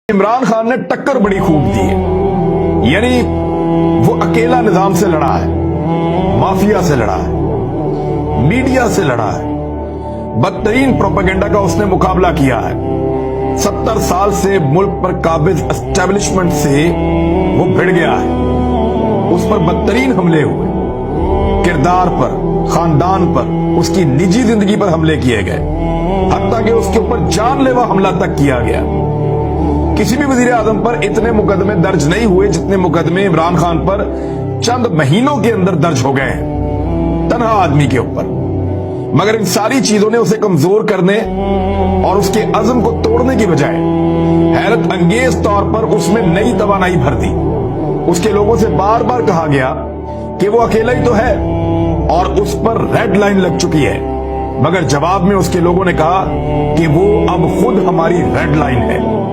इमरान खान ने टक्कर बड़ी खूब दी है। यानी वो अकेला निजाम से लड़ा है, माफिया से लड़ा है, मीडिया से लड़ा है, बदतरीन प्रोपेगेंडा का उसने मुकाबला किया है। 70 साल से मुल्क पर काबिज एस्टेब्लिशमेंट से वो भिड़ गया है। उस पर बदतरीन हमले हुए, किरदार पर, खानदान पर, उसकी निजी जिंदगी पर हमले किए गए, हत्ता कि उसके ऊपर जानलेवा हमला तक किया गया। किसी भी वजीर आजम पर इतने मुकदमे दर्ज नहीं हुए जितने मुकदमे इमरान खान पर चंद महीनों के अंदर दर्ज हो गए हैं, तन्हा आदमी के ऊपर। मगर इन सारी चीजों ने उसे कमजोर करने और उसके अज़्म को तोड़ने की बजाय हैरत अंगेज तौर पर उसमें नई तवानाई भर दी। उसके लोगों से बार बार कहा गया कि वो अकेला ही तो है और उस पर रेड लाइन लग चुकी है, मगर जवाब में उसके लोगों ने कहा कि वो अब खुद हमारी रेड लाइन है।